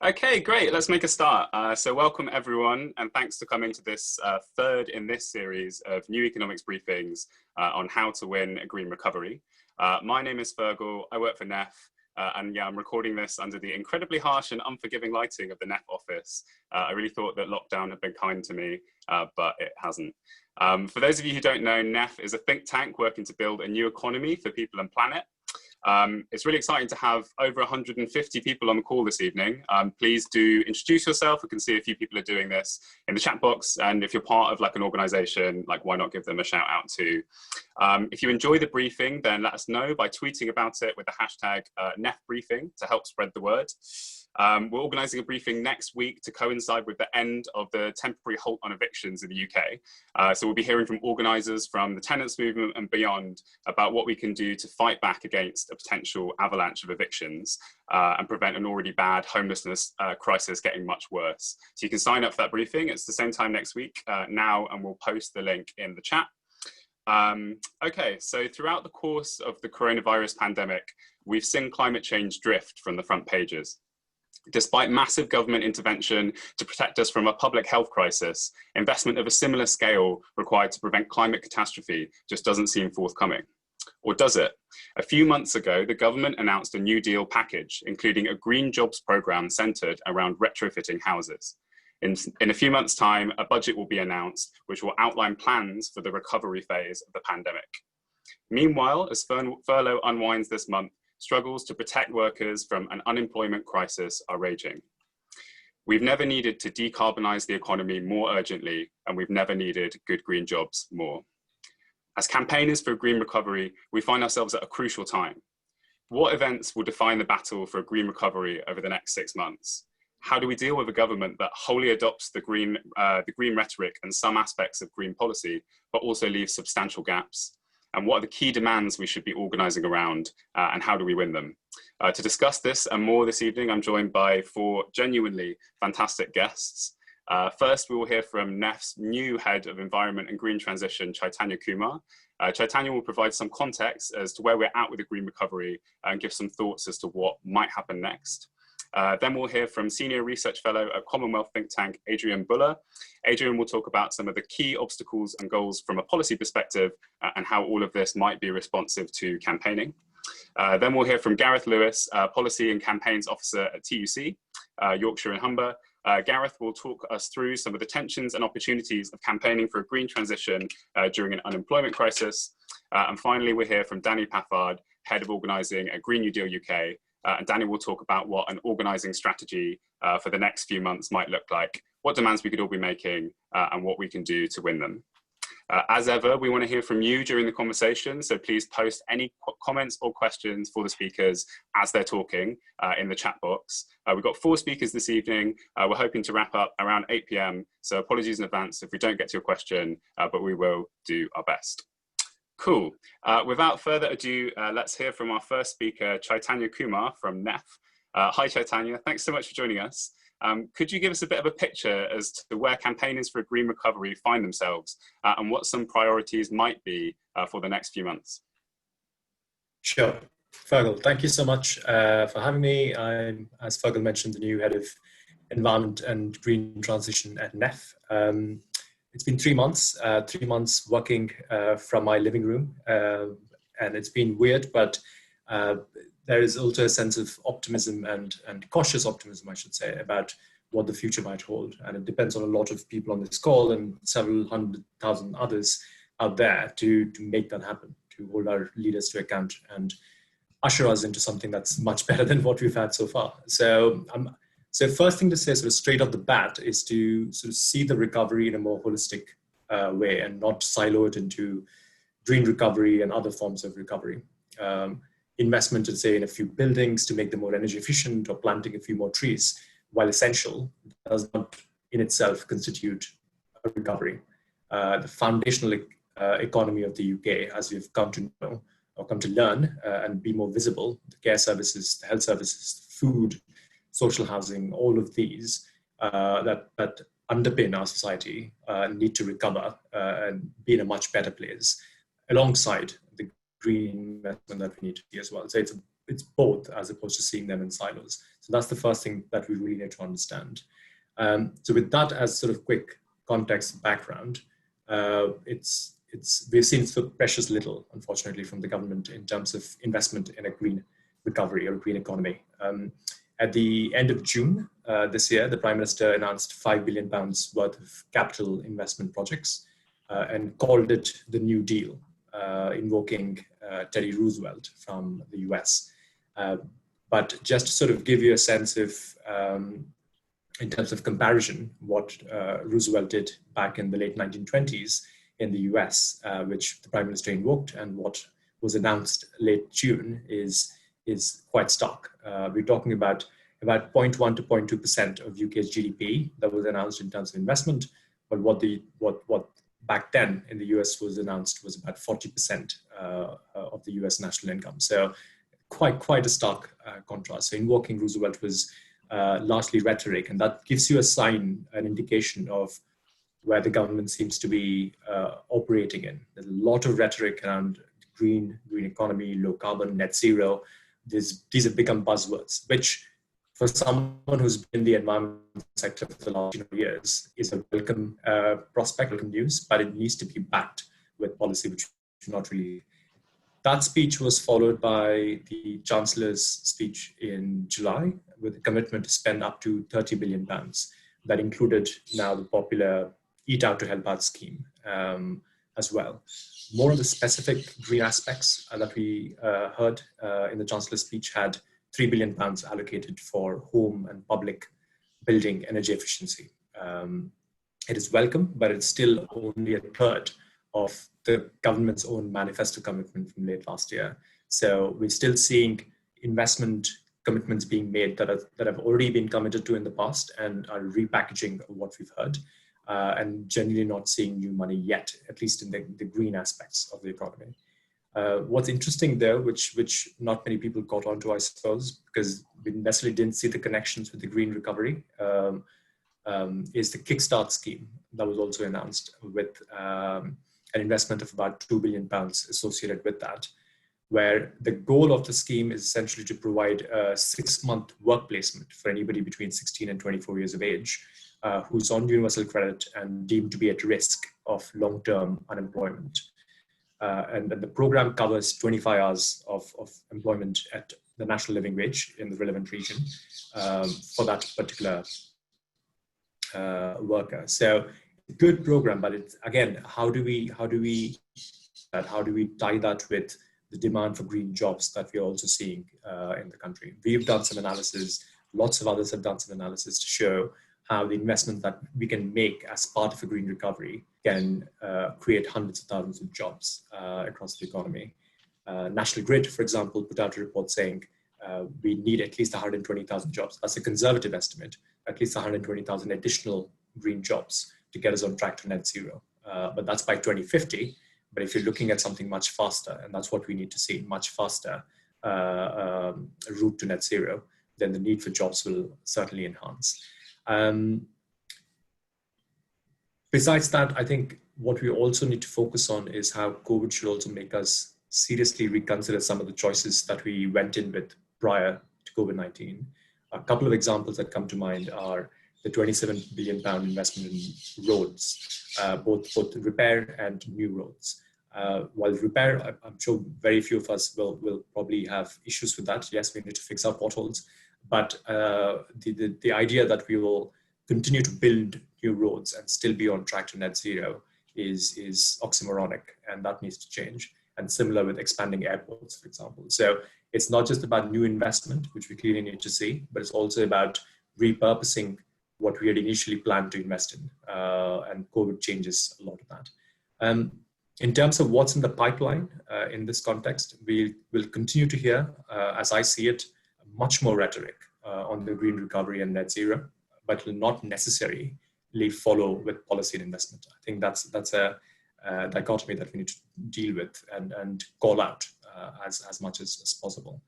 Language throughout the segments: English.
Okay, great. Let's make a start. So welcome everyone, and thanks for coming to this third in this series of new economics briefings on how to win a green recovery. My name is Fergal, I work for NEF, and yeah, I'm recording this under the incredibly harsh and unforgiving lighting of the NEF office. I really thought that lockdown had been kind to me, but it hasn't. For those of you who don't know, NEF is a think tank working to build a new economy for people and planet. It's really exciting to have over 150 people on the call this evening. Please do introduce yourself. We can see a few people are doing this in the chat box. And if you're part of like an organization, like why not give them a shout out too? If you enjoy the briefing, then let us know by tweeting about it with the hashtag NEFbriefing to help spread the word. We're organising a briefing next week to coincide with the end of the temporary halt on evictions in the UK. So we'll be hearing from organisers from the tenants movement and beyond about what we can do to fight back against a potential avalanche of evictions and prevent an already bad homelessness crisis getting much worse. So you can sign up for that briefing. It's the same time next week now, and we'll post the link in the chat. Okay, so throughout the course of the coronavirus pandemic, we've seen climate change drift from the front pages. Despite massive government intervention to protect us from a public health crisis, investment of a similar scale required to prevent climate catastrophe just doesn't seem forthcoming. Or does it? A few months ago, the government announced a New Deal package, including a green jobs programme centred around retrofitting houses. In a few months' time, a budget will be announced, which will outline plans for the recovery phase of the pandemic. Meanwhile, as furlough unwinds this month, struggles to protect workers from an unemployment crisis are raging. We've never needed to decarbonise the economy more urgently, and we've never needed good green jobs more. As campaigners for a green recovery, we find ourselves at a crucial time. What events will define the battle for a green recovery over the next 6 months? How do we deal with a government that wholly adopts the green rhetoric and some aspects of green policy, but also leaves substantial gaps? And what are the key demands we should be organising around, and how do we win them? To discuss this and more this evening, I'm joined by 4 genuinely fantastic guests. First, we will hear from NEF's new Head of Environment and Green Transition, Chaitanya Kumar. Chaitanya will provide some context as to where we're at with the green recovery and give some thoughts as to what might happen next. Then we'll hear from Senior Research Fellow at Commonwealth think tank, Adrienne. Adrienne will talk about some of the key obstacles and goals from a policy perspective and how all of this might be responsive to campaigning. Then we'll hear from Gareth Lewis, Policy and Campaigns Officer at TUC, Yorkshire and Humber. Gareth will talk us through some of the tensions and opportunities of campaigning for a green transition during an unemployment crisis. And finally, we'll hear from Danny Paffard, Head of Organising at Green New Deal UK. And Danny will talk about what an organising strategy for the next few months might look like, what demands we could all be making, and what we can do to win them. As ever, we want to hear from you during the conversation, so please post any comments or questions for the speakers as they're talking in the chat box. We've got 4 speakers this evening. We're hoping to wrap up around 8 p.m, so apologies in advance if we don't get to your question, but we will do our best. Cool. Without further ado, let's hear from our first speaker, Chaitanya Kumar from NEF. Hi, Chaitanya. Thanks so much for joining us. Could you give us a bit of a picture as to where campaigners for a green recovery find themselves and what some priorities might be for the next few months? Sure. Fergal, thank you so much for having me. I'm, as Fergal mentioned, the new Head of Environment and Green Transition at NEF. It's been 3 months, 3 months working from my living room, and it's been weird, but there is also a sense of optimism and cautious optimism, I should say, about what the future might hold. And it depends on a lot of people on this call and several 100,000 others out there to make that happen, to hold our leaders to account and usher us into something that's much better than what we've had so far. So first thing to say sort of straight off the bat is to sort of see the recovery in a more holistic way and not silo it into green recovery and other forms of recovery. Investment in, say, in a few buildings to make them more energy efficient or planting a few more trees, while essential, does not in itself constitute a recovery. The foundational economy of the UK, as we've come to know or come to learn and be more visible, the care services, the health services, food, social housing, all of these that underpin our society need to recover and be in a much better place alongside the green investment that we need to see as well. So it's both, as opposed to seeing them in silos. So that's the first thing that we really need to understand. So with that as sort of quick context background, we've seen so precious little, unfortunately, from the government in terms of investment in a green recovery or a green economy. At the end of June this year, the Prime Minister announced £5 billion worth of capital investment projects and called it the New Deal, invoking Teddy Roosevelt from the US. But just to sort of give you a sense of, in terms of comparison, what Roosevelt did back in the late 1920s in the US, which the Prime Minister invoked, and what was announced late June is quite stark. We're talking about 0.1 to 0.2% of UK's GDP that was announced in terms of investment, but what back then in the US was announced was about 40% of the US national income. So quite a stark contrast. So invoking Roosevelt was largely rhetoric, and that gives you an indication of where the government seems to be operating in. There's a lot of rhetoric around green economy, low carbon, net zero. These have become buzzwords, which for someone who's been in the environment sector for the last years is a welcome prospect, welcome news, but it needs to be backed with policy, which is not really. That speech was followed by the Chancellor's speech in July with a commitment to spend up to £30 billion. That included now the popular Eat Out to Help Out scheme as well. More of the specific green aspects that we heard in the Chancellor's speech had £3 billion allocated for home and public building energy efficiency. It is welcome, but it's still only a third of the government's own manifesto commitment from late last year. So we're still seeing investment commitments being made that have already been committed to in the past and are repackaging what we've heard, and generally not seeing new money yet, at least in the green aspects of the economy. What's interesting though, which not many people caught on to, I suppose, because we necessarily didn't see the connections with the green recovery, is the Kickstart scheme that was also announced with an investment of about £2 billion associated with that, where the goal of the scheme is essentially to provide a 6-month work placement for anybody between 16 and 24 years of age who's on universal credit and deemed to be at risk of long-term unemployment. And the program covers 25 hours of employment at the national living wage in the relevant region for that particular worker. So good program, but it's again, how do we tie that with the demand for green jobs that we're also seeing in the country? We've done some analysis, lots of others have done some analysis to show how the investment that we can make as part of a green recovery can create hundreds of thousands of jobs across the economy. National Grid, for example, put out a report saying we need at least 120,000 jobs. That's a conservative estimate, at least 120,000 additional green jobs to get us on track to net zero. But that's by 2050. But if you're looking at something much faster, and that's what we need to see, much faster route to net zero, then the need for jobs will certainly enhance. Besides that, I think what we also need to focus on is how COVID should also make us seriously reconsider some of the choices that we went in with prior to COVID-19. A couple of examples that come to mind are the £27 billion investment in roads, both repair and new roads. While repair, I'm sure very few of us will probably have issues with that. Yes, we need to fix our potholes, but the idea that we will continue to build new roads and still be on track to net zero is oxymoronic, and that needs to change. And similar with expanding airports, for example. So it's not just about new investment, which we clearly need to see, but it's also about repurposing what we had initially planned to invest in, and COVID changes a lot of that. In terms of what's in the pipeline in this context, we will continue to hear, as I see it, much more rhetoric on the green recovery and net zero, but will not necessarily follow with policy and investment. I think that's a dichotomy that we need to deal with and call out as much as possible.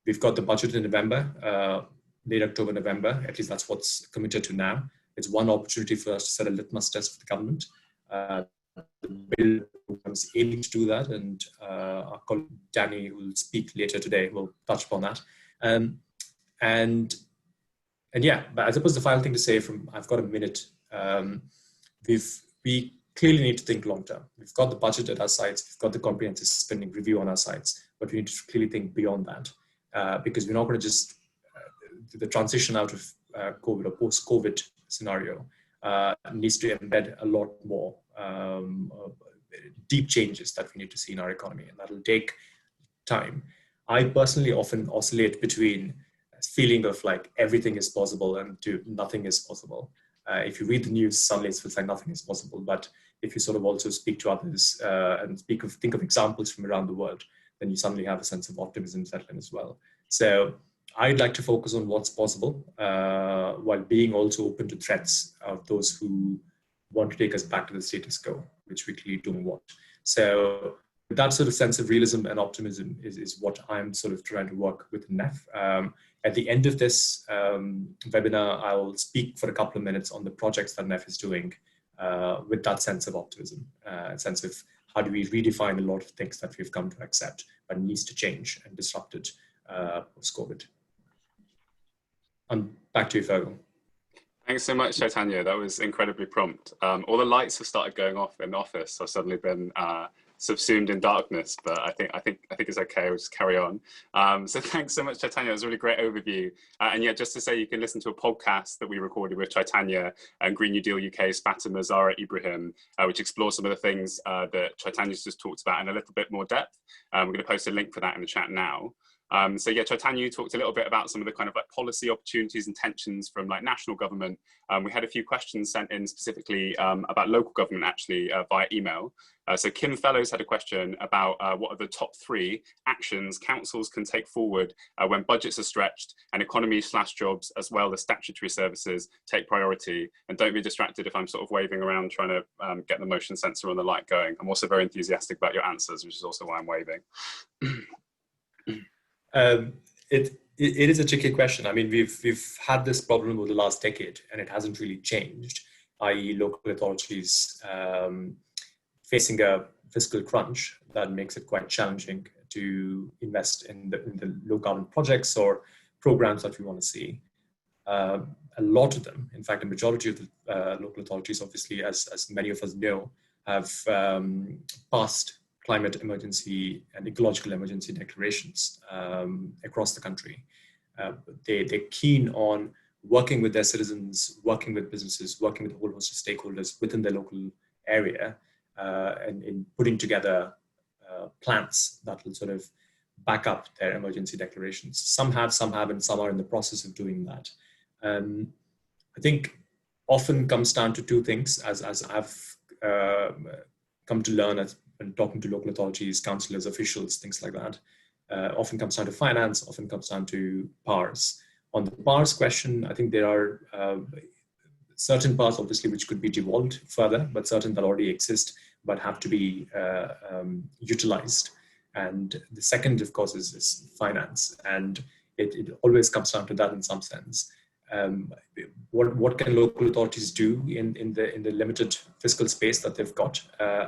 We've got the budget in November, late October, November, at least that's what's committed to now. It's one opportunity for us to set a litmus test for the government. The bill is aiming to do that, and our colleague Danny, who will speak later today, will touch upon that. And and yeah, but I suppose the final thing to say I've got a minute. We clearly need to think long term. We've got the budget at our sites, we've got the comprehensive spending review on our sites, but we need to clearly think beyond that, because we're not going to just the transition out of COVID or post-COVID scenario needs to embed a lot more deep changes that we need to see in our economy, and that will take time. I personally often oscillate between a feeling of like everything is possible and to nothing is possible. If you read the news, suddenly it feels like nothing is possible. But if you sort of also speak to others and think of examples from around the world, then you suddenly have a sense of optimism settle in as well. So I'd like to focus on what's possible while being also open to threats of those who want to take us back to the status quo, which we clearly don't want. So that sort of sense of realism and optimism is what I'm sort of trying to work with NEF. At the end of this webinar, I'll speak for a couple of minutes on the projects that NEF is doing with that sense of optimism, a sense of how do we redefine a lot of things that we've come to accept but needs to change and disrupted post-COVID. Back to you, Fergal. Thanks so much, Chaitanya. That was incredibly prompt. All the lights have started going off in the office. I've suddenly been subsumed in darkness, but I think it's okay. We'll just carry on. So thanks so much, Chaitanya. It was a really great overview. And yeah, just to say, you can listen to a podcast that we recorded with Chaitanya and Green New Deal UK's Fatima Zahra Ibrahim, which explores some of the things that Chaitanya's just talked about in a little bit more depth. We're going to post a link for that in the chat now. So yeah, Chaitanya, you talked a little bit about some of the kind of like policy opportunities and tensions from like national government. We had a few questions sent in specifically about local government actually via email. So Kim Fellows had a question about what are the top 3 actions councils can take forward when budgets are stretched and economy/jobs as well as statutory services take priority. And don't be distracted if I'm sort of waving around trying to get the motion sensor on the light going. I'm also very enthusiastic about your answers, which is also why I'm waving. It is a tricky question. I mean, we've had this problem over the last decade, and it hasn't really changed. I.e., local authorities facing a fiscal crunch that makes it quite challenging to invest in the low carbon projects or programs that we want to see. A lot of them, in fact, the majority of the local authorities, obviously, as many of us know, have passed climate emergency and ecological emergency declarations across the country. They're keen on working with their citizens, working with businesses, working with a whole host of stakeholders within their local area, and in putting together plans that will sort of back up their emergency declarations. Some have, and some are in the process of doing that. I think often comes down to 2 things, as I've come to learn when talking to local authorities, councillors, officials, things like that. Often comes down to finance, often comes down to powers. On the powers question, I think there are certain powers, obviously, which could be devolved further, but certain that already exist, but have to be utilized. And the second, of course, is finance. And it always comes down to that in some sense. What can local authorities do in the limited fiscal space that they've got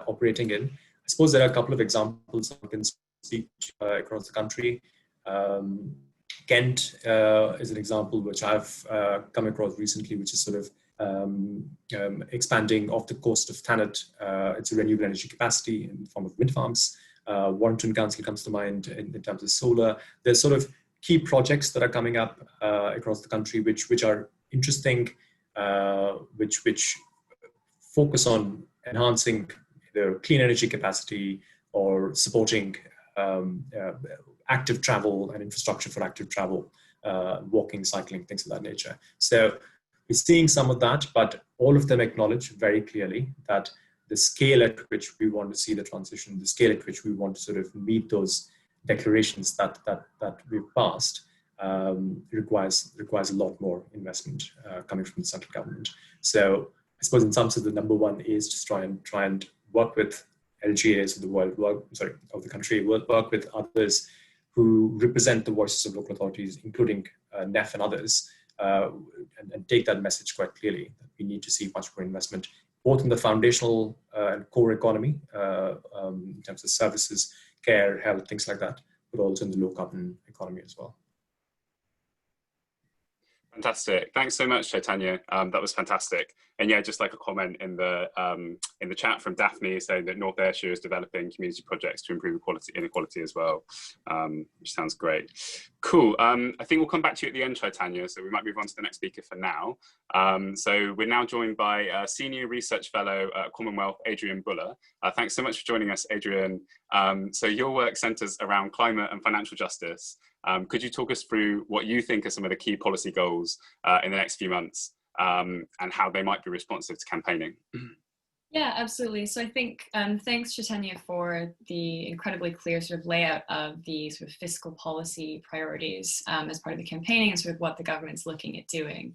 operating in? I suppose there are a couple of examples I can speak across the country. Kent is an example which I've come across recently, which is sort of expanding off the coast of Thanet. It's a renewable energy capacity in the form of wind farms. Warrington Council comes to mind in terms of solar. There's sort of key projects that are coming up across the country, which are interesting, which focus on enhancing either clean energy capacity or supporting active travel and infrastructure for active travel, walking, cycling, things of that nature. So we're seeing some of that, but all of them acknowledge very clearly that the scale at which we want to see the transition, the scale at which we want to sort of meet those declarations that we've passed requires a lot more investment coming from the central government. So I suppose in some sense the number one is just try and work with LGAs of the world, of the country, work with others who represent the voices of local authorities, including NEF and others, and take that message quite clearly that we need to see much more investment, both in the foundational and core economy, in terms of services, care, health, things like that, but also in the low carbon economy as well. Fantastic. Thanks so much, Chaitanya. That was fantastic. And yeah, just like a comment in the chat from Daphne saying that North Ayrshire is developing community projects to improve inequality as well, which sounds great. Cool. I think we'll come back to you at the end, Chaitanya, so we might move on to the next speaker for now. So we're now joined by Senior Research Fellow at Commonwealth, Adrienne Buller. Thanks so much for joining us, Adrienne. So your work centres around climate and financial justice. Could you talk us through what you think are some of the key policy goals in the next few months and how they might be responsive to campaigning? Yeah, absolutely. So I think, thanks Chaitanya for the incredibly clear sort of layout of the sort of fiscal policy priorities as part of the campaigning and sort of what the government's looking at doing.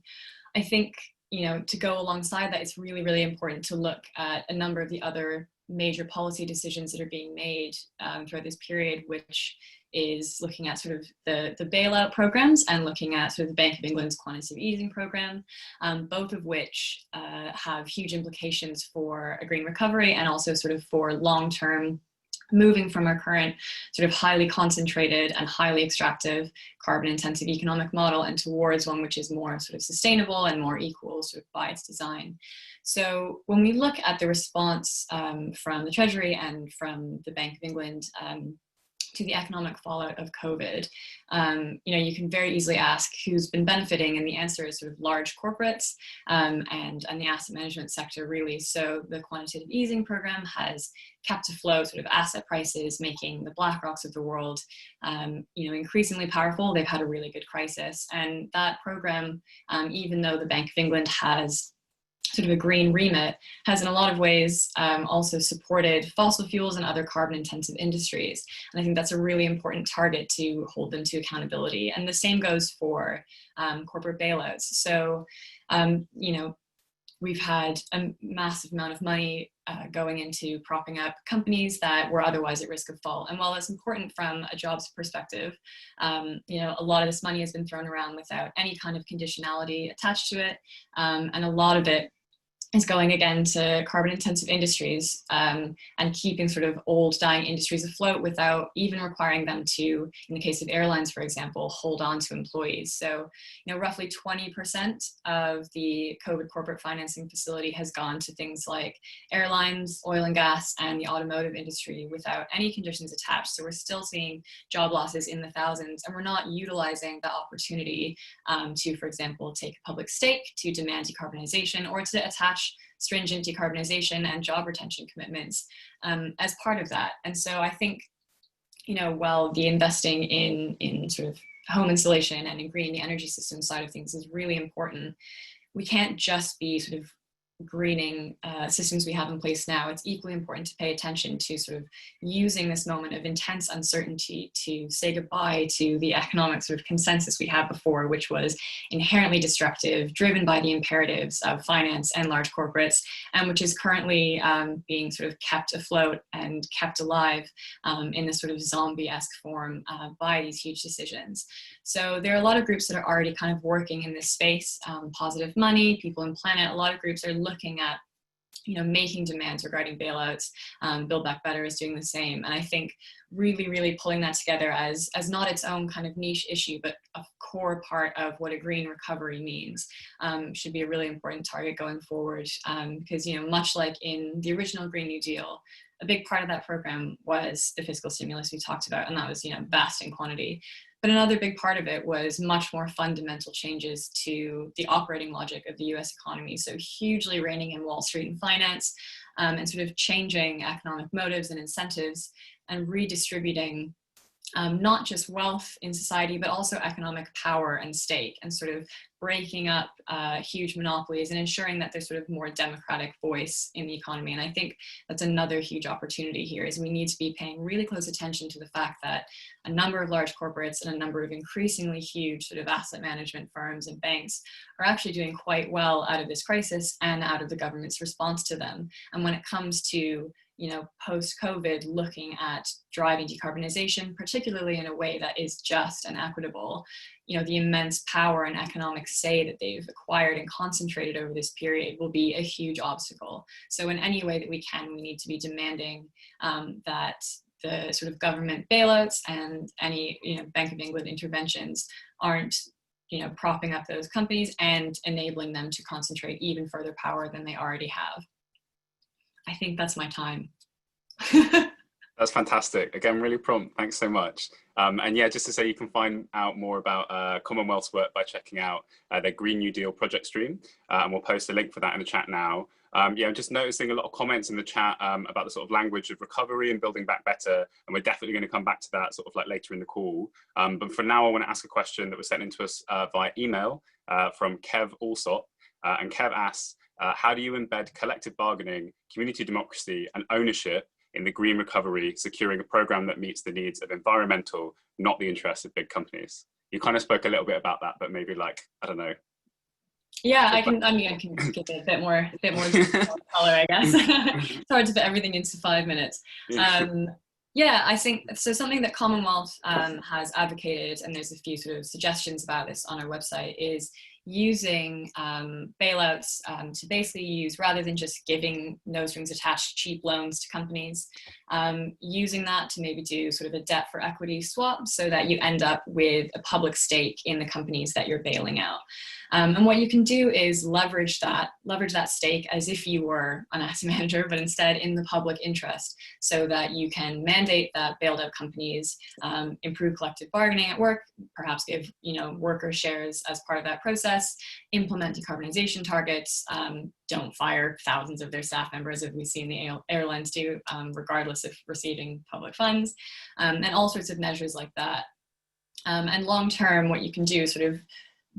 I think, you know, to go alongside that, it's really, really important to look at a number of the other major policy decisions that are being made throughout this period, which is looking at sort of the bailout programs and looking at sort of the Bank of England's quantitative easing program, both of which have huge implications for a green recovery and also sort of for long-term moving from our current sort of highly concentrated and highly extractive carbon intensive economic model and towards one which is more sort of sustainable and more equal sort of by its design. So when we look at the response from the Treasury and from the Bank of England to the economic fallout of COVID, you know, you can very easily ask who's been benefiting, and the answer is sort of large corporates and the asset management sector, really. So the quantitative easing program has kept afloat sort of asset prices, making the BlackRocks of the world, you know, increasingly powerful. They've had a really good crisis, and that program, even though the Bank of England has sort of a green remit, has in a lot of ways also supported fossil fuels and other carbon intensive industries. And I think that's a really important target to hold them to accountability. And the same goes for corporate bailouts. So, you know, we've had a massive amount of money going into propping up companies that were otherwise at risk of fall. And while it's important from a jobs perspective, you know, a lot of this money has been thrown around without any kind of conditionality attached to it. And a lot of it is going again to carbon intensive industries and keeping sort of old dying industries afloat without even requiring them to, in the case of airlines, for example, hold on to employees. So, you know, roughly 20% of the COVID corporate financing facility has gone to things like airlines, oil and gas, and the automotive industry without any conditions attached. So we're still seeing job losses in the thousands, and we're not utilizing the opportunity to, for example, take a public stake, to demand decarbonization, or to attach stringent decarbonization and job retention commitments as part of that. And so I think, you know, while the investing in sort of home insulation and in greening the energy system side of things is really important, we can't just be sort of greening systems we have in place now. It's equally important to pay attention to sort of using this moment of intense uncertainty to say goodbye to the economic sort of consensus we had before, which was inherently destructive, driven by the imperatives of finance and large corporates, and which is currently being sort of kept afloat and kept alive in this sort of zombie-esque form by these huge decisions. So there are a lot of groups that are already kind of working in this space, Positive Money, People and Planet. A lot of groups are looking at, you know, making demands regarding bailouts. Build Back Better is doing the same. And I think really, really pulling that together as not its own kind of niche issue, but a core part of what a green recovery means should be a really important target going forward. Because, you know, much like in the original Green New Deal, a big part of that program was the fiscal stimulus we talked about, and that was, you know, vast in quantity. But another big part of it was much more fundamental changes to the operating logic of the US economy. So hugely reining in Wall Street and finance and sort of changing economic motives and incentives and redistributing not just wealth in society, but also economic power and stake, and sort of breaking up huge monopolies and ensuring that there's sort of more democratic voice in the economy. And I think that's another huge opportunity here, is we need to be paying really close attention to the fact that a number of large corporates and a number of increasingly huge sort of asset management firms and banks are actually doing quite well out of this crisis and out of the government's response to them. And when it comes to, you know, post-COVID, looking at driving decarbonization, particularly in a way that is just and equitable, you know, the immense power and economic say that they've acquired and concentrated over this period will be a huge obstacle. So in any way that we can, we need to be demanding that the sort of government bailouts and any, you know, Bank of England interventions aren't propping up those companies and enabling them to concentrate even further power than they already have. I think that's my time. That's fantastic. Again, really prompt. Thanks so much. And yeah, just to say, you can find out more about Commonwealth's work by checking out their Green New Deal project stream. And we'll post a link for that in the chat now. Yeah, I'm just noticing a lot of comments in the chat about the sort of language of recovery and building back better. And we're definitely going to come back to that sort of like later in the call. But for now, I want to ask a question that was sent into us via email from Kev Alsop. And Kev asks, how do you embed collective bargaining, community democracy, and ownership in the green recovery, securing a program that meets the needs of environmental, not the interests of big companies? You kind of spoke a little bit about that, but maybe like, I don't know. Yeah, I can give it a bit more color, I guess. It's hard to fit everything into 5 minutes. Yeah, I think so. Something that Commonwealth has advocated, and there's a few sort of suggestions about this on our website, is using bailouts to basically use, rather than just giving no strings attached cheap loans to companies, using that to maybe do sort of a debt for equity swap, so that you end up with a public stake in the companies that you're bailing out. And what you can do is leverage that stake as if you were an asset manager, but instead in the public interest, so that you can mandate that bailed out companies improve collective bargaining at work, perhaps give worker shares as part of that process, implement decarbonization targets, don't fire thousands of their staff members, as we've seen the airlines do, regardless of receiving public funds, and all sorts of measures like that. And long term, what you can do is sort of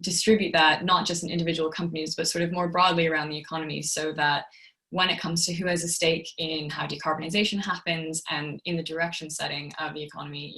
distribute that not just in individual companies, but sort of more broadly around the economy, so that when it comes to who has a stake in how decarbonization happens and in the direction setting of the economy,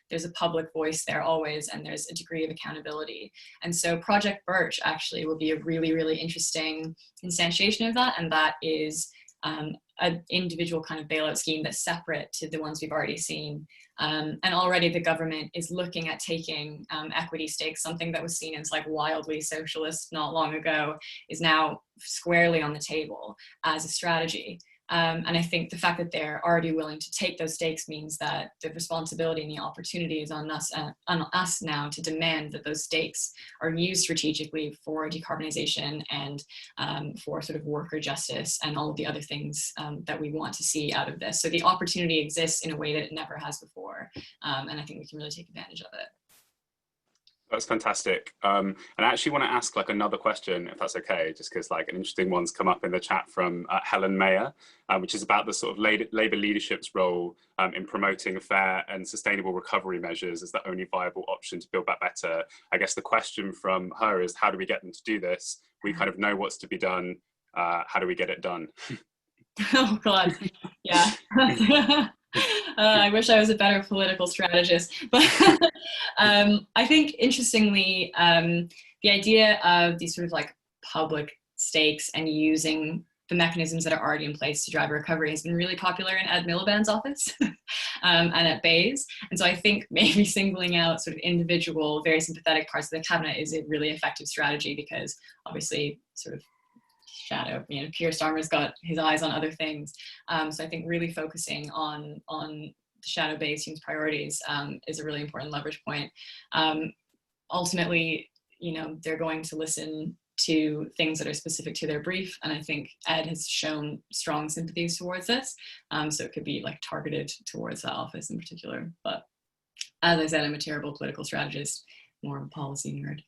there's a public voice there always, and there's a degree of accountability. And so Project Birch actually will be a really, really interesting instantiation of that. And that is an individual kind of bailout scheme that's separate to the ones we've already seen. And already the government is looking at taking equity stakes, something that was seen as like wildly socialist not long ago, is now squarely on the table as a strategy. And I think the fact that they're already willing to take those stakes means that the responsibility and the opportunity is on us now to demand that those stakes are used strategically for decarbonization and for sort of worker justice and all of the other things that we want to see out of this. So the opportunity exists in a way that it never has before. And I think we can really take advantage of it. That's fantastic. And I actually want to ask like another question, if that's okay, just because like an interesting one's come up in the chat from Helen Mayer, which is about the sort of Labour leadership's role in promoting fair and sustainable recovery measures as the only viable option to build back better. I guess the question from her is, how do we get them to do this? We kind of know what's to be done. How do we get it done? Oh God, yeah. I wish I was a better political strategist, but I think interestingly, the idea of these sort of like public stakes and using the mechanisms that are already in place to drive recovery has been really popular in Ed Miliband's office and at Bayes. And so I think maybe singling out sort of individual, very sympathetic parts of the cabinet is a really effective strategy, because obviously sort of shadow, Keir Starmer's got his eyes on other things. So I think really focusing on the shadow-based team's priorities is a really important leverage point. Ultimately, they're going to listen to things that are specific to their brief, and I think Ed has shown strong sympathies towards this. So it could be like targeted towards that office in particular. But as I said, I'm a terrible political strategist, more of a policy nerd.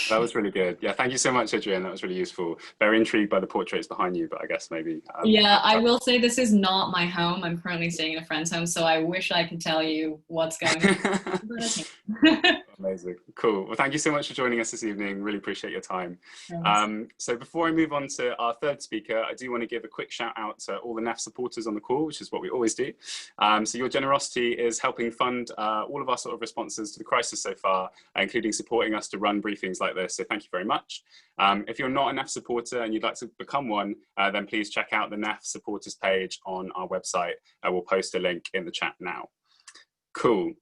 That was really good. Yeah, thank you so much, Adrienne. That was really useful. Very intrigued by the portraits behind you, but I guess maybe... yeah, I will say this is not my home. I'm currently staying in a friend's home, so I wish I could tell you what's going on. Amazing. Cool. Well, thank you so much for joining us this evening. Really appreciate your time. So before I move on to our third speaker, I do want to give a quick shout out to all the NEF supporters on the call, which is what we always do. So your generosity is helping fund all of our sort of responses to the crisis so far, including supporting us to run briefings like this. So thank you very much. If you're not a NEF supporter and you'd like to become one, then please check out the NEF supporters page on our website. We'll post a link in the chat now. Cool.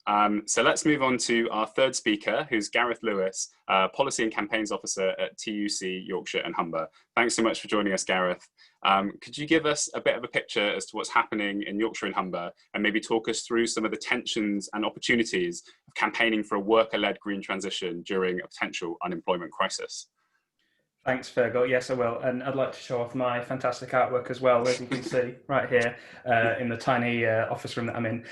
So let's move on to our third speaker, who's Gareth Lewis, Policy and Campaigns Officer at TUC, Yorkshire and Humber. Thanks so much for joining us, Gareth. Could you give us a bit of a picture as to what's happening in Yorkshire and Humber, and maybe talk us through some of the tensions and opportunities of campaigning for a worker-led green transition during a potential unemployment crisis? Thanks, Fergal. Yes, I will. And I'd like to show off my fantastic artwork as well, as you can see right here in the tiny office room that I'm in.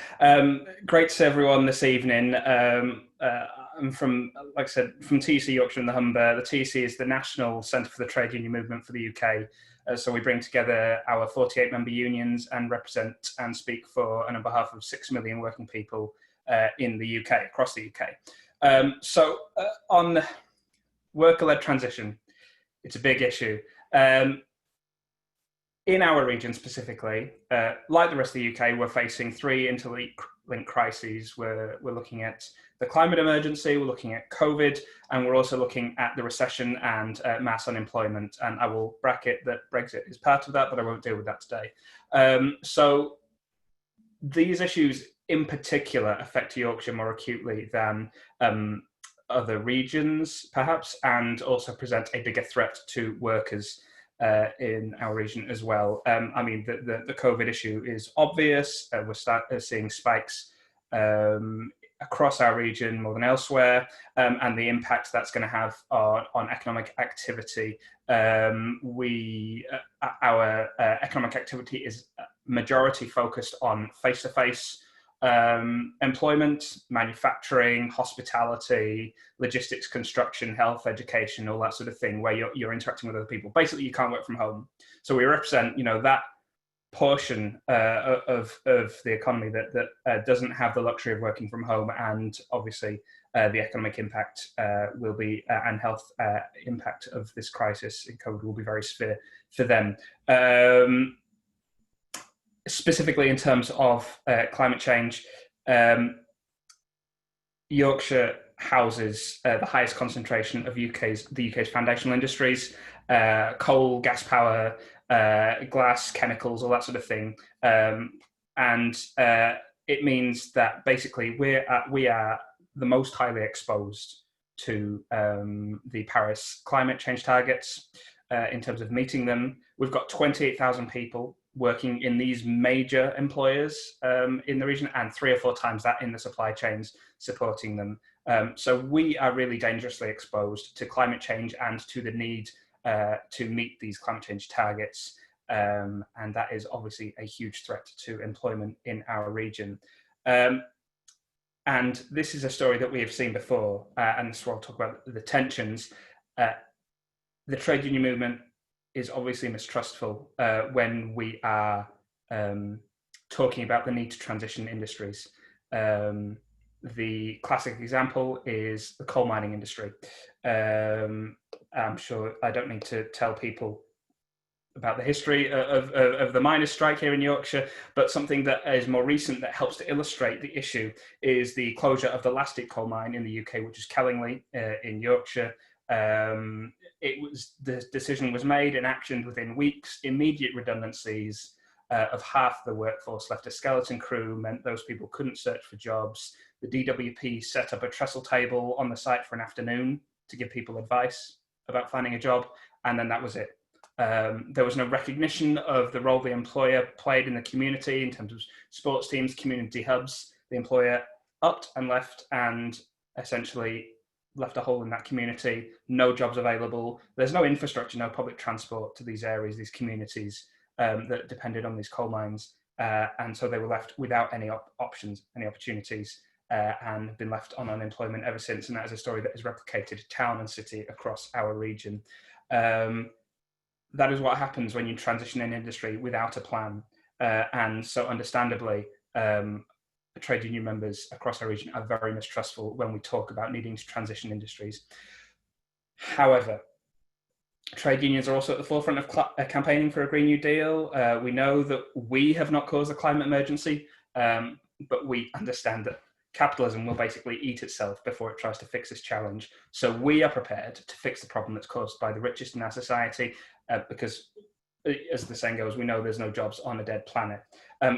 Great to see everyone this evening. I'm from, like I said, from TUC Yorkshire and the Humber. The TUC is the National Centre for the Trade Union Movement for the UK. So we bring together our 48 member unions and represent and speak for and on behalf of 6 million working people in the UK, across the UK. On worker-led transition, it's a big issue. In our region specifically, like the rest of the UK, we're facing 3 interlinked crises. We're looking at the climate emergency, we're looking at COVID, and we're also looking at the recession and mass unemployment. And I will bracket that Brexit is part of that, but I won't deal with that today. So these issues in particular affect Yorkshire more acutely than other regions, perhaps, and also present a bigger threat to workers in our region as well. I mean, the COVID issue is obvious. We're seeing spikes across our region more than elsewhere, and the impact that's going to have on economic activity. Our economic activity is majority focused on face-to-face employment, manufacturing, hospitality, logistics, construction, health, education, all that sort of thing, where you're interacting with other people. Basically, you can't work from home. So we represent, that portion of the economy that doesn't have the luxury of working from home, and obviously the economic impact will be and health impact of this crisis in COVID will be very severe for them. Specifically in terms of climate change, Yorkshire houses the highest concentration of the UK's foundational industries, coal, gas power, glass, chemicals, all that sort of thing. And it means that basically we are the most highly exposed to the Paris climate change targets in terms of meeting them. We've got 28,000 people working in these major employers in the region, and 3 or 4 times that in the supply chains supporting them. So we are really dangerously exposed to climate change and to the need to meet these climate change targets. And that is obviously a huge threat to employment in our region. And this is a story that we have seen before, and this is where I'll talk about the tensions. The trade union movement is obviously mistrustful when we are talking about the need to transition industries. The classic example is the coal mining industry. I'm sure I don't need to tell people about the history of the miners' strike here in Yorkshire, but something that is more recent that helps to illustrate the issue is the closure of the last coal mine in the UK, which is Kellingley in Yorkshire. The decision was made and actioned within weeks. Immediate redundancies of half the workforce left. A skeleton crew meant those people couldn't search for jobs. The DWP set up a trestle table on the site for an afternoon to give people advice about finding a job, and then that was it. There was no recognition of the role the employer played in the community in terms of sports teams, community hubs. The employer upped and left, and essentially left a hole in that community. No jobs available. There's no infrastructure, no public transport to these areas, these communities that depended on these coal mines. And so they were left without any options, any opportunities, and have been left on unemployment ever since. And that is a story that is replicated town and city across our region. That is what happens when you transition an industry without a plan. And so understandably, trade union members across our region are very mistrustful when we talk about needing to transition industries. However, trade unions are also at the forefront of campaigning for a Green New Deal. We know that we have not caused a climate emergency, but we understand that capitalism will basically eat itself before it tries to fix this challenge. So we are prepared to fix the problem that's caused by the richest in our society, because as the saying goes, we know there's no jobs on a dead planet.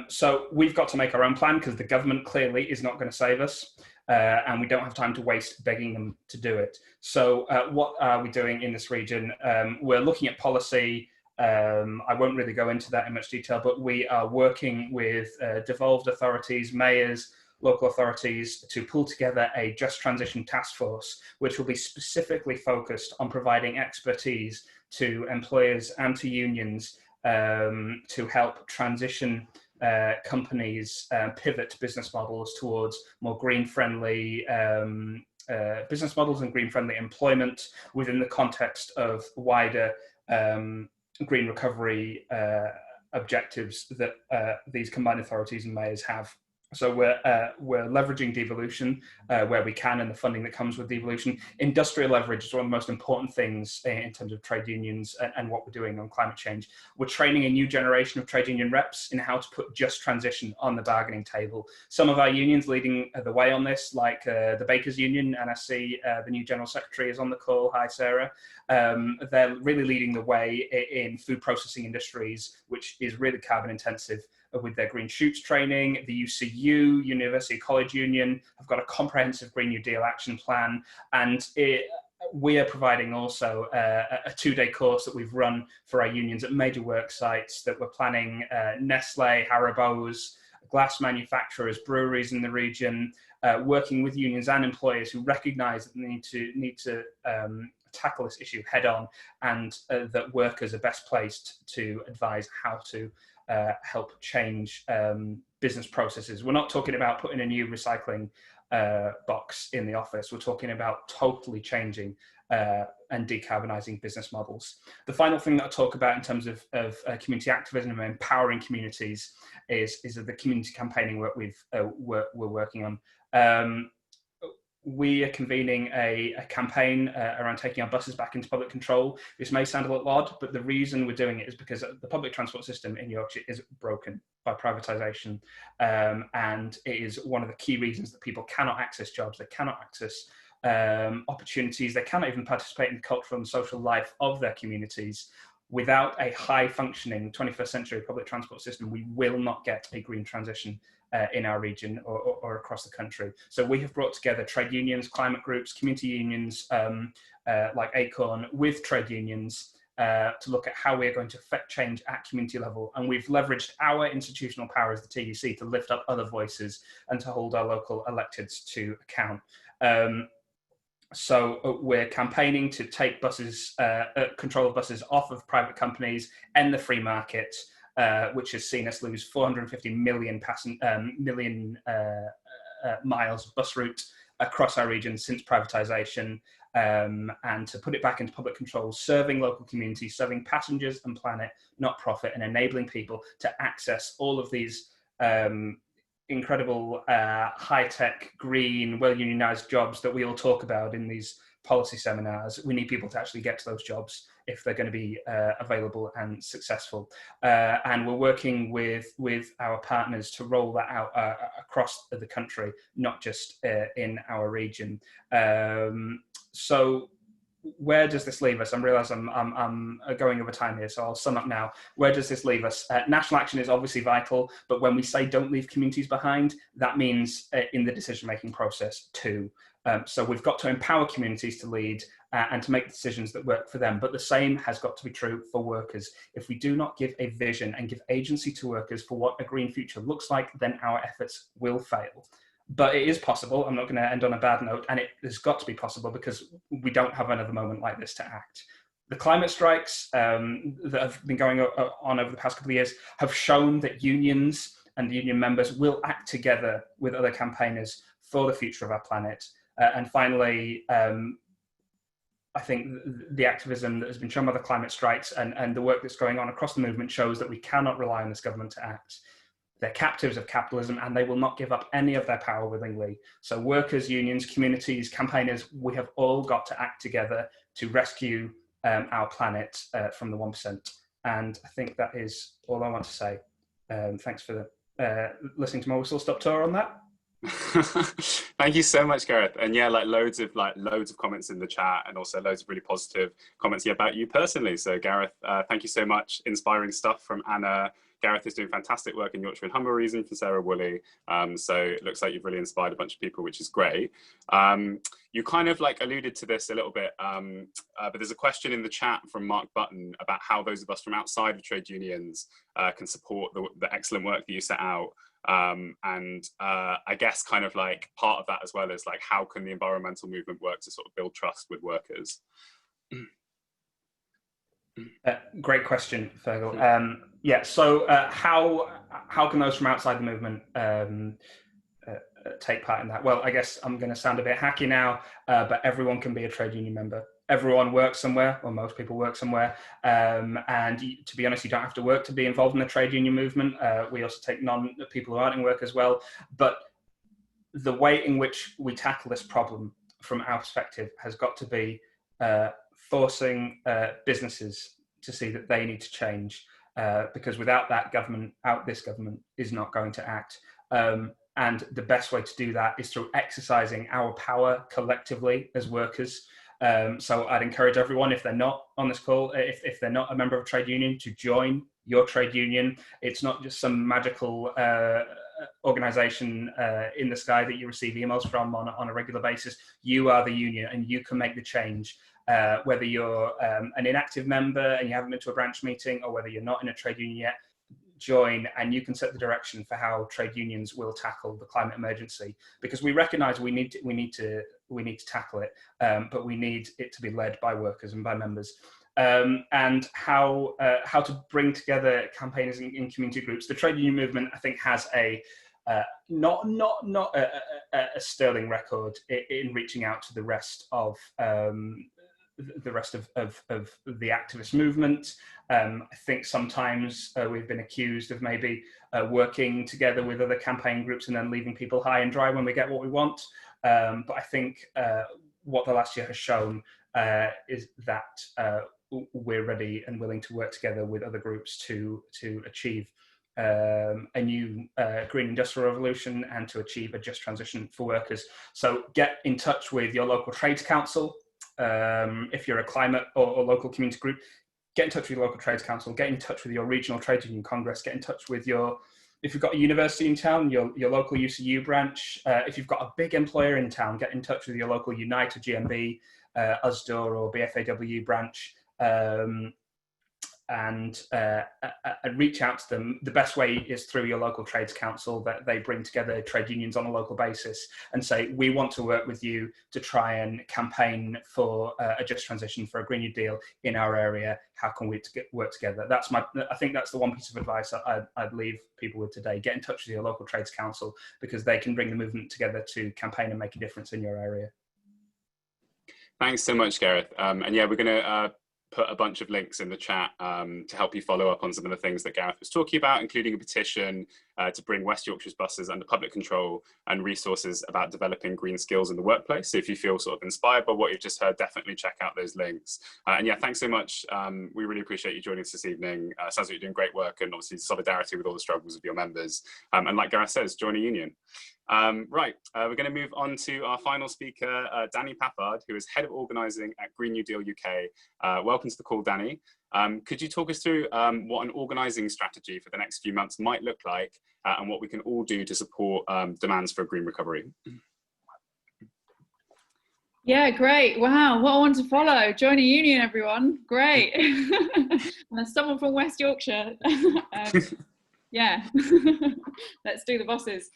So we've got to make our own plan because the government clearly is not going to save us. And we don't have time to waste begging them to do it. So what are we doing in this region? We're looking at policy. I won't really go into that in much detail, but we are working with devolved authorities, mayors, local authorities to pull together a just transition task force, which will be specifically focused on providing expertise to employers and to unions to help transition companies pivot business models towards more green-friendly business models and green-friendly employment within the context of wider green recovery objectives that these combined authorities and mayors have. So we're leveraging devolution where we can, and the funding that comes with devolution. Industrial leverage is one of the most important things in terms of trade unions and what we're doing on climate change. We're training a new generation of trade union reps in how to put just transition on the bargaining table. Some of our unions leading the way on this, like the Bakers Union, and I see the new General Secretary is on the call. Hi, Sarah. They're really leading the way in food processing industries, which is really carbon intensive, with their Green Shoots training. The UCU, University College Union, have got a comprehensive Green New Deal action plan, and we are providing also a two-day course that we've run for our unions at major work sites that we're planning. Nestle, Haribo's, glass manufacturers, breweries in the region, working with unions and employers who recognise that they need to tackle this issue head on, and that workers are best placed to advise how to help change business processes. We're not talking about putting a new recycling box in the office. We're talking about totally changing and decarbonising business models. The final thing that I'll talk about in terms of community activism and empowering communities is the community campaigning work we're working on. We are convening a campaign around taking our buses back into public control. This may sound a little odd, but the reason we're doing it is because the public transport system in Yorkshire is broken by privatisation. And it is one of the key reasons that people cannot access jobs, they cannot access opportunities, they cannot even participate in the cultural and social life of their communities. Without a high functioning 21st century public transport system, we will not get a green transition in our region or across the country. So we have brought together trade unions, climate groups, community unions like Acorn with trade unions to look at how we're going to affect change at community level. And we've leveraged our institutional power as the TUC to lift up other voices and to hold our local electeds to account. So we're campaigning to take buses, control of buses off of private companies and the free market, which has seen us lose 450 million miles of bus route across our region since privatisation, and to put it back into public control, serving local communities, serving passengers and planet, not profit, and enabling people to access all of these incredible high-tech, green, well-unionised jobs that we all talk about in these policy seminars. We need people to actually get to those jobs if they're going to be available and successful. And we're working with our partners to roll that out across the country, not just in our region. So where does this leave us? I realise I'm going over time here, so I'll sum up now. Where does this leave us? National action is obviously vital, but when we say don't leave communities behind, that means in the decision-making process too. So we've got to empower communities to lead and to make decisions that work for them. But the same has got to be true for workers. If we do not give a vision and give agency to workers for what a green future looks like, then our efforts will fail. But it is possible. I'm not going to end on a bad note, and it has got to be possible because we don't have another moment like this to act. The climate strikes that have been going on over the past couple of years have shown that unions and union members will act together with other campaigners for the future of our planet. And finally, I think the activism that has been shown by the climate strikes and the work that's going on across the movement shows that we cannot rely on this government to act. They're captives of capitalism and they will not give up any of their power willingly. So workers, unions, communities, campaigners, we have all got to act together to rescue our planet from the 1%. And I think that is all I want to say. Thanks for listening to my whistle-stop tour on that. Thank you so much, Gareth. And yeah, like loads of comments in the chat, and also loads of really positive comments about you personally. So Gareth, thank you so much. Inspiring stuff from Anna. Gareth is doing fantastic work in Yorkshire and Humber region for Sarah Woolley. So it looks like you've really inspired a bunch of people, which is great. You kind of like alluded to this a little bit, but there's a question in the chat from Mark Button about how those of us from outside of trade unions can support the excellent work that you set out. I guess kind of like part of that as well is like, how can the environmental movement work to sort of build trust with workers? Great question, Fergal. Yeah, so how can those from outside the movement take part in that? Well, I guess I'm going to sound a bit hacky now, but everyone can be a trade union member. Everyone works somewhere, or most people work somewhere, and to be honest, you don't have to work to be involved in the trade union movement. We also take people who aren't in work as well, but the way in which we tackle this problem from our perspective has got to be forcing businesses to see that they need to change, because without that, this government is not going to act. And the best way to do that is through exercising our power collectively as workers. So I'd encourage everyone, if they're not on this call, if they're not a member of a trade union, to join your trade union. It's not just some magical organization in the sky that you receive emails from on a regular basis. You are the union, and you can make the change. Whether you're an inactive member and you haven't been to a branch meeting, or whether you're not in a trade union yet, join, and you can set the direction for how trade unions will tackle the climate emergency, because we recognize we need to tackle it, but we need it to be led by workers and by members. And how to bring together campaigners in community groups. The trade union movement, I think, has a not a sterling record in reaching out to the rest of the activist movement. I think sometimes we've been accused of maybe working together with other campaign groups and then leaving people high and dry when we get what we want. But I think what the last year has shown is that we're ready and willing to work together with other groups to achieve a new green industrial revolution and to achieve a just transition for workers. So get in touch with your local trades council. If you're a climate or local community group, get in touch with your local trades council, get in touch with your regional trade union congress, get in touch with if you've got a university in town, your local UCU branch. If you've got a big employer in town, get in touch with your local Unite or GMB, USDA or BFAW branch, and reach out to them. The best way is through your local trades council, that they bring together trade unions on a local basis and say, we want to work with you to try and campaign for a just transition, for a Green New Deal in our area. How can we work together? I think that's the one piece of advice I'd leave people with today. Get in touch with your local trades council, because they can bring the movement together to campaign and make a difference in your area. Thanks so much, Gareth. And yeah, we're going to put a bunch of links in the chat to help you follow up on some of the things that Gareth was talking about, including a petition to bring West Yorkshire's buses under public control, and resources about developing green skills in the workplace. So if you feel sort of inspired by what you've just heard, definitely check out those links. And yeah, thanks so much. We really appreciate you joining us this evening. Sounds like you're doing great work, and obviously solidarity with all the struggles of your members. And like Gareth says, join a union. Right, we're going to move on to our final speaker, Danny Paffard, who is Head of Organising at Green New Deal UK. Welcome to the call, Danny. Could you talk us through what an organising strategy for the next few months might look like, and what we can all do to support demands for a green recovery? Yeah, great. Wow, what a one to follow. Join a union, everyone. Great. And as someone from West Yorkshire, yeah, let's do the bosses.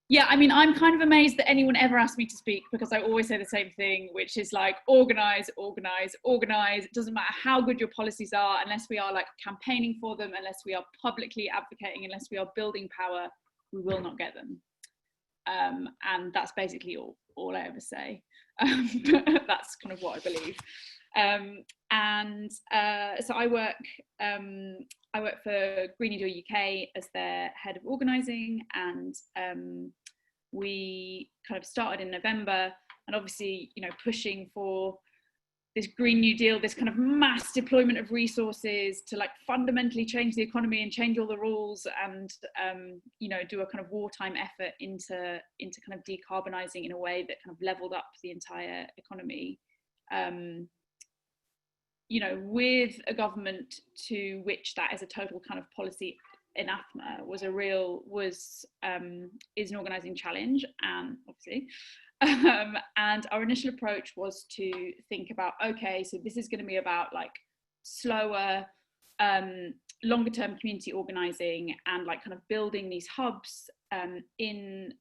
Yeah, I mean, I'm kind of amazed that anyone ever asked me to speak, because I always say the same thing, which is like, organise, organise, organise. It doesn't matter how good your policies are, unless we are like campaigning for them, unless we are publicly advocating, unless we are building power, we will not get them. And that's basically all I ever say. That's kind of what I believe. So I work for Green New Deal UK as their head of organising, and we kind of started in November, and obviously, you know, pushing for this Green New Deal, this kind of mass deployment of resources to like fundamentally change the economy and change all the rules, and you know, do a kind of wartime effort into kind of decarbonising in a way that kind of leveled up the entire economy. You know, with a government to which that is a total kind of policy anathema is an organising challenge, and obviously. And our initial approach was to think about, okay, so this is going to be about like slower, longer term community organising, and like kind of building these hubs in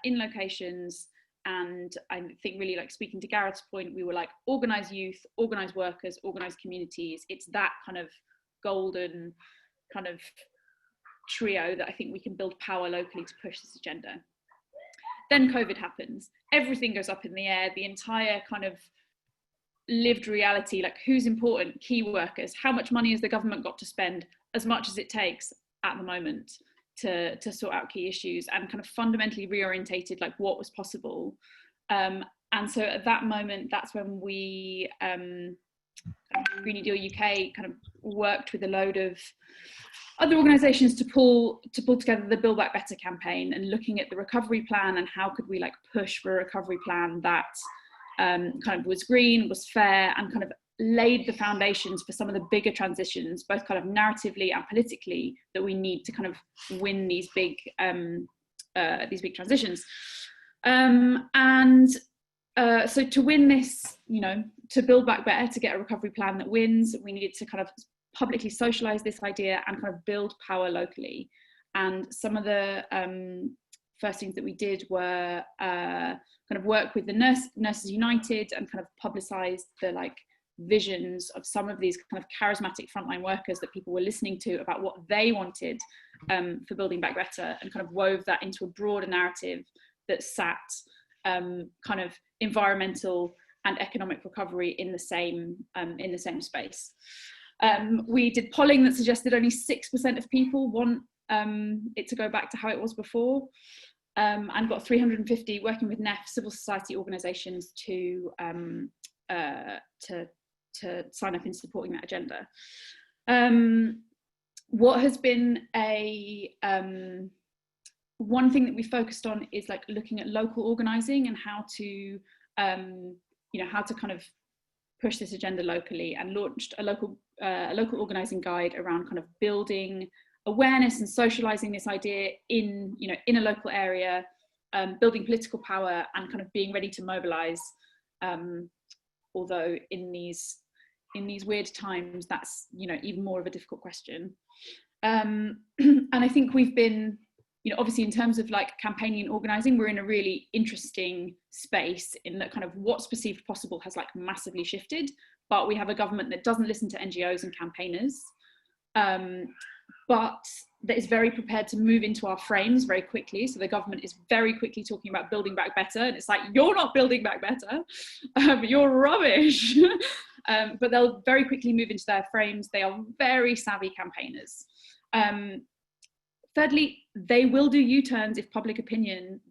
locations. And I think really, like, speaking to Gareth's point, we were like, organise youth, organise workers, organise communities. It's that kind of golden kind of trio that I think we can build power locally to push this agenda. Then COVID happens, everything goes up in the air, the entire kind of lived reality, like who's important, key workers, how much money has the government got to spend, as much as it takes at the moment to sort out key issues, and kind of fundamentally reorientated like what was possible. And so at that moment, that's when we, Green New Deal UK, kind of worked with a load of other organisations to pull together the Build Back Better campaign, and looking at the recovery plan and how could we like push for a recovery plan that kind of was green, was fair, and kind of laid the foundations for some of the bigger transitions, both kind of narratively and politically, that we need to kind of win these big transitions. So to win this, you know, to build back better, to get a recovery plan that wins, we needed to kind of publicly socialise this idea and kind of build power locally. And some of the first things that we did were kind of work with the Nurses United and kind of publicise the like visions of some of these kind of charismatic frontline workers that people were listening to about what they wanted for building back better, and kind of wove that into a broader narrative that sat kind of environmental and economic recovery in the same space. We did polling that suggested only 6% of people want it to go back to how it was before, and got 350 working with NEF civil society organisations to sign up in supporting that agenda. What has been one thing that we focused on is like looking at local organising and how to how to kind of push this agenda locally, and launched a local organising guide around kind of building awareness and socialising this idea in a local area, building political power, and kind of being ready to mobilise. Although in these weird times, that's even more of a difficult question. And I think we've been, obviously in terms of like campaigning and organising, we're in a really interesting space in that kind of what's perceived possible has like massively shifted, but we have a government that doesn't listen to NGOs and campaigners, but that is very prepared to move into our frames very quickly. So the government is very quickly talking about building back better, and it's like, you're not building back better, you're rubbish. But they'll very quickly move into their frames. They are very savvy campaigners. Thirdly, they will do U-turns if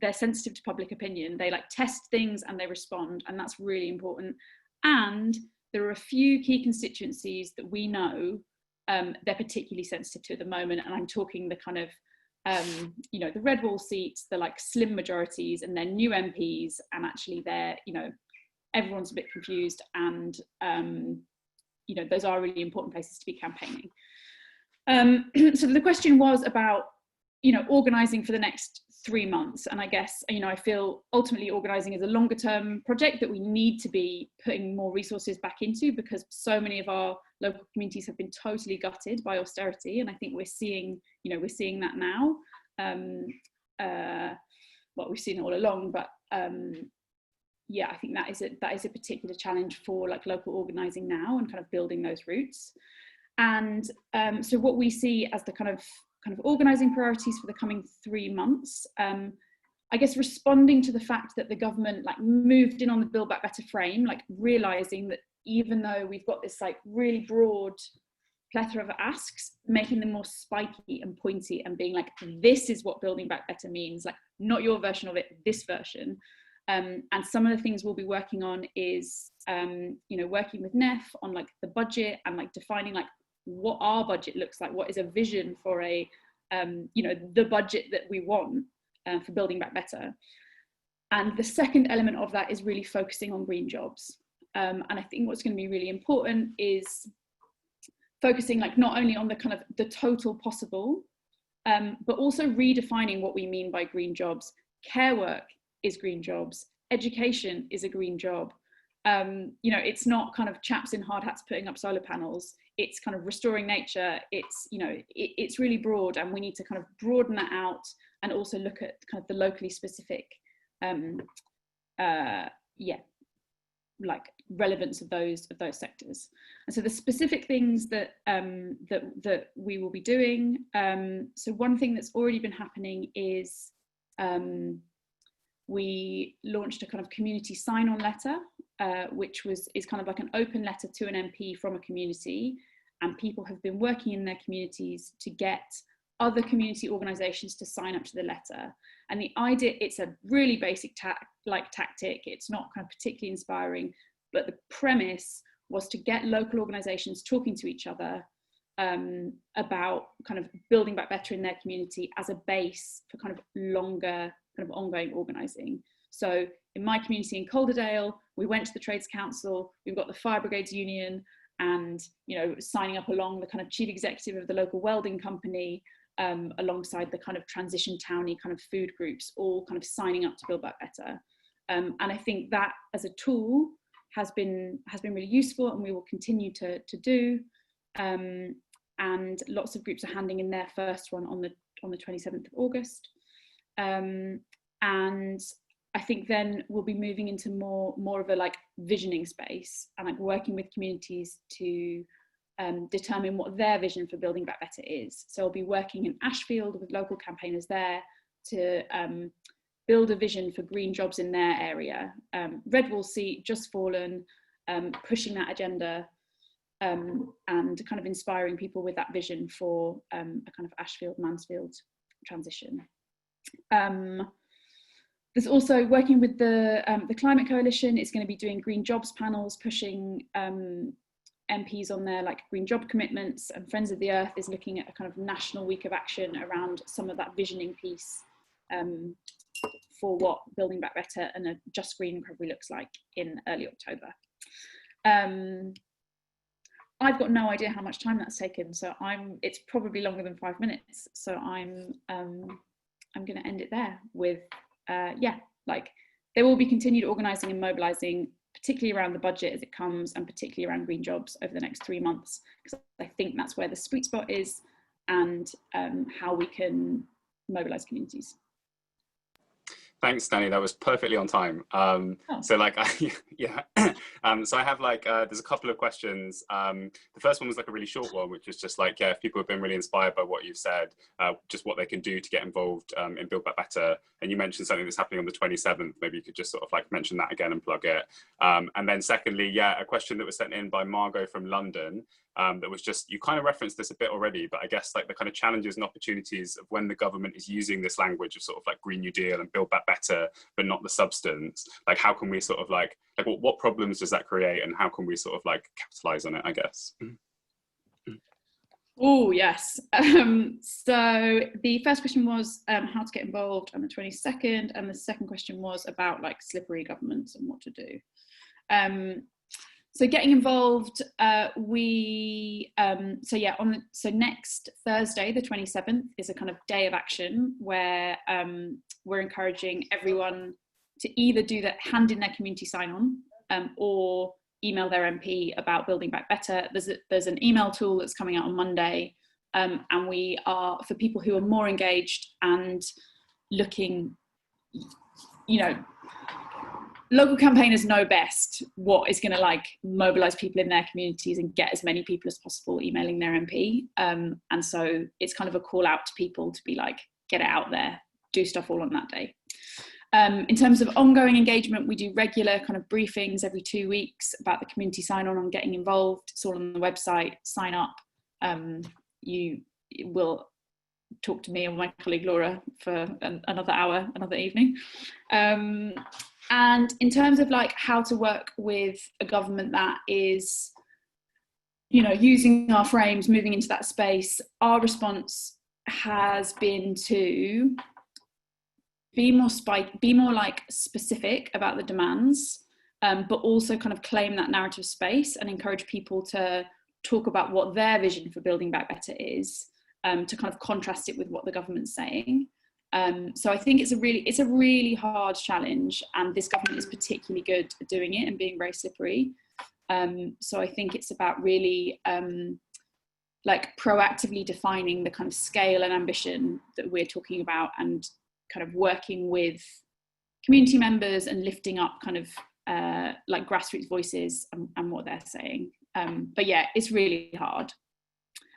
they're sensitive to public opinion. They like test things and they respond, and that's really important. And there are a few key constituencies that we know they're particularly sensitive to at the moment, and I'm talking the kind of the red wall seats, the like slim majorities, and their new MPs, and actually they're everyone's a bit confused, and those are really important places to be campaigning. So the question was about organising for the next 3 months, and I guess I feel ultimately organising is a longer term project that we need to be putting more resources back into, because so many of our local communities have been totally gutted by austerity, and I think we're seeing that now. Well, we've seen it all along, but yeah, I think that is a particular challenge for like local organising now, and kind of building those roots. And so what we see as the kind of organising priorities for the coming 3 months, I guess responding to the fact that the government like moved in on the Build Back Better frame, like realising that even though we've got this like really broad plethora of asks, making them more spiky and pointy, and being like, this is what building back better means, like not your version of it, this version. And some of the things we'll be working on is, working with NEF on like the budget and like defining like what our budget looks like, what is a vision for a, the budget that we want for Building Back Better. And the second element of that is really focusing on green jobs. And I think what's going to be really important is focusing like not only on the kind of the total possible, but also redefining what we mean by green jobs. Care work is green jobs. Education is a green job. It's not kind of chaps in hard hats putting up solar panels. It's kind of restoring nature. It's, it's really broad, and we need to kind of broaden that out and also look at kind of the locally specific, like relevance of those sectors. And so the specific things that that we will be doing. So one thing that's already been happening is we launched a kind of community sign-on letter, which is kind of like an open letter to an MP from a community, and people have been working in their communities to get other community organisations to sign up to the letter. And the idea, it's a really basic tactic, it's not kind of particularly inspiring, but the premise was to get local organisations talking to each other about kind of building back better in their community as a base for kind of longer kind of ongoing organising. So in my community in Calderdale, we went to the Trades Council, we've got the Fire Brigades Union, and signing up along the kind of chief executive of the local welding company, alongside the kind of transition townie kind of food groups, all kind of signing up to Build Back Better. And I think that as a tool has been really useful, and we will continue to do. And lots of groups are handing in their first one on the 27th of August. And I think then we'll be moving into more of a like visioning space, and like working with communities to determine what their vision for Building Back Better is. So I'll be working in Ashfield with local campaigners there to build a vision for green jobs in their area. Red Wall seat just fallen, pushing that agenda, and kind of inspiring people with that vision for a kind of Ashfield-Mansfield transition. There's also working with the Climate Coalition. It's going to be doing green jobs panels, pushing MPs on their like green job commitments, and Friends of the Earth is looking at a kind of national week of action around some of that visioning piece for what Building Back Better and a just green recovery looks like in early October. I've got no idea how much time that's taken, so it's probably longer than 5 minutes. So I'm going to end it there with, like there will be continued organising and mobilising, particularly around the budget as it comes, and particularly around green jobs over the next 3 months, because I think that's where the sweet spot is, and how we can mobilise communities. Thanks, Danny. That was perfectly on time. So like, so I have like, there's a couple of questions. The first one was like a really short one, which is just like, if people have been really inspired by what you've said, just what they can do to get involved in Build Back Better. And you mentioned something that's happening on the 27th. Maybe you could just sort of like mention that again and plug it. And then secondly, a question that was sent in by Margot from London. That was just, you kind of referenced this a bit already, but I guess like the kind of challenges and opportunities of when the government is using this language of sort of like Green New Deal and Build Back Better, but not the substance. Like how can we sort of like what problems does that create, and how can we sort of like capitalize on it, I guess? Oh, yes. So the first question was how to get involved on the 22nd, and the second question was about like slippery governments and what to do. So getting involved, so next Thursday, the 27th, is a kind of day of action where we're encouraging everyone to either hand in their community sign-on or email their MP about Building Back Better. There's an email tool that's coming out on Monday, and we are, for people who are more engaged and looking, local campaigners know best what is going to like mobilise people in their communities and get as many people as possible emailing their MP. And so it's kind of a call out to people to be like, get it out there, do stuff all on that day. In terms of ongoing engagement, we do regular kind of briefings every 2 weeks about the community sign-on and getting involved. It's all on the website, sign up. You will talk to me or my colleague Laura for another hour, another evening. And in terms of like how to work with a government that is, you know, using our frames, moving into that space, our response has been to be more like specific about the demands, but also kind of claim that narrative space and encourage people to talk about what their vision for building back better is, to kind of contrast it with what the government's saying. So I think it's a really hard challenge, and this government is particularly good at doing it and being very slippery. So I think it's about really like proactively defining the kind of scale and ambition that we're talking about, and kind of working with community members and lifting up kind of like grassroots voices and what they're saying. But yeah, it's really hard.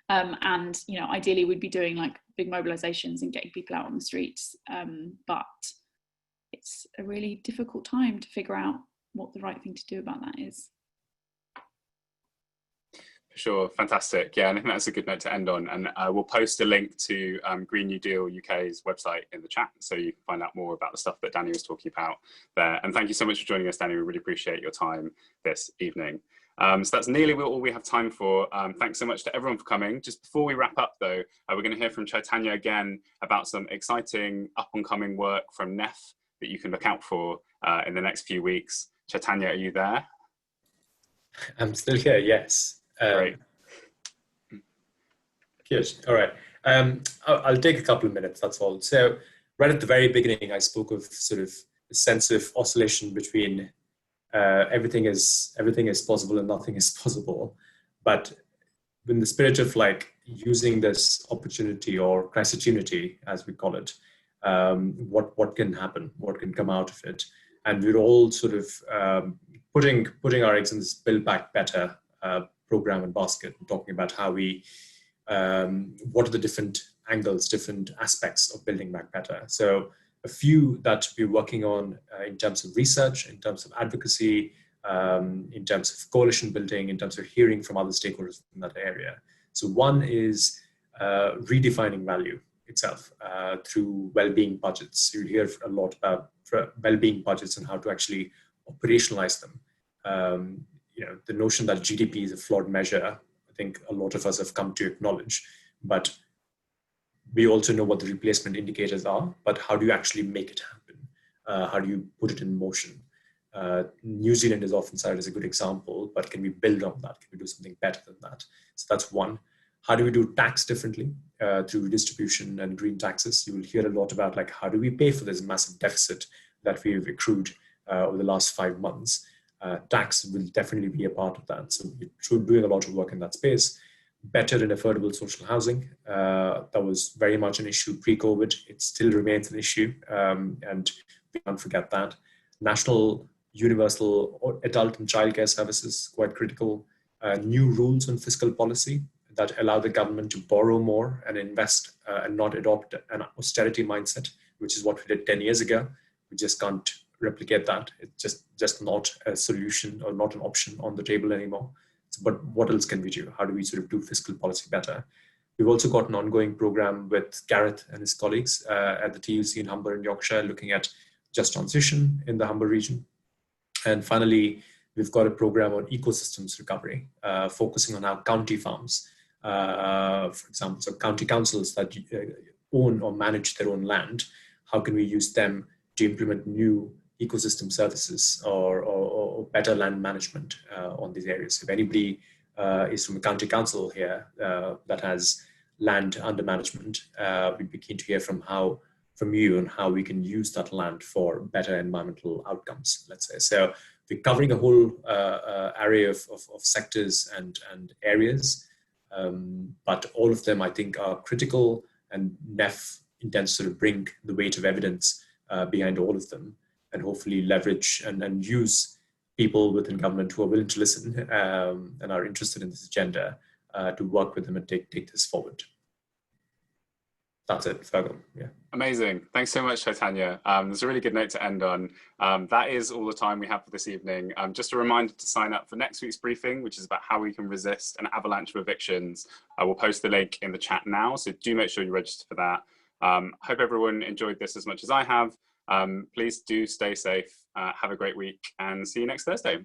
And, you know, ideally we'd be doing like big mobilizations and getting people out on the streets. But it's a really difficult time to figure out what the right thing to do about that is. Sure, fantastic. Yeah, and I think that's a good note to end on. And we'll post a link to Green New Deal UK's website in the chat, so you can find out more about the stuff that Danny was talking about there. And thank you so much for joining us, Danny. We really appreciate your time this evening. So that's nearly all we have time for. Thanks so much to everyone for coming. Just before we wrap up though, we're going to hear from Chaitanya again about some exciting up and coming work from NEF that you can look out for in the next few weeks. Chaitanya, are you there? I'm still here, yes. Great. Good. All right. I'll take a couple of minutes, that's all. So right at the very beginning, I spoke of sort of a sense of oscillation between everything is possible and nothing is possible. But in the spirit of like using this opportunity or crisitunity, as we call it, what can happen, what can come out of it. And we're all sort of putting our eggs in this Build Back Better program and basket, and talking about how we, what are the different angles, different aspects of building back better. So a few that we're working on in terms of research, in terms of advocacy, in terms of coalition building, in terms of hearing from other stakeholders in that area. So one is redefining value itself through well-being budgets. You'll hear a lot about well-being budgets and how to actually operationalize them. You know, the notion that GDP is a flawed measure, I think a lot of us have come to acknowledge, but we also know what the replacement indicators are, but how do you actually make it happen? How do you put it in motion? New Zealand is often cited as a good example, but can we build on that? Can we do something better than that? So that's one. How do we do tax differently through redistribution and green taxes? You will hear a lot about like, how do we pay for this massive deficit that we've accrued over the last 5 months? Tax will definitely be a part of that. So we're doing a lot of work in that space. Better and affordable social housing. That was very much an issue pre-COVID. It still remains an issue, and we can't forget that. National universal adult and childcare services, quite critical. New rules on fiscal policy that allow the government to borrow more and invest and not adopt an austerity mindset, which is what we did 10 years ago. We just can't replicate that. It's just not a solution or not an option on the table anymore. So, but what else can we do? How do we sort of do fiscal policy better? We've also got an ongoing program with Gareth and his colleagues at the TUC in Humber in Yorkshire, looking at just transition in the Humber region. And finally, we've got a program on ecosystems recovery, focusing on how county farms, for example, so county councils that own or manage their own land, how can we use them to implement new ecosystem services or better land management on these areas. If anybody is from a county council here that has land under management, we'd be keen to hear from you on how we can use that land for better environmental outcomes, let's say. So we're covering a whole array of sectors and areas, but all of them I think are critical, and NEF intends to sort of bring the weight of evidence behind all of them, and hopefully leverage and use people within government who are willing to listen and are interested in this agenda to work with them and take this forward. That's it, Fergal. Yeah. Amazing. Thanks so much, Chaitanya. There's a really good note to end on. That is all the time we have for this evening. Just a reminder to sign up for next week's briefing, which is about how we can resist an avalanche of evictions. I will post the link in the chat now, so do make sure you register for that. Hope everyone enjoyed this as much as I have. Please do stay safe, have a great week, and see you next Thursday.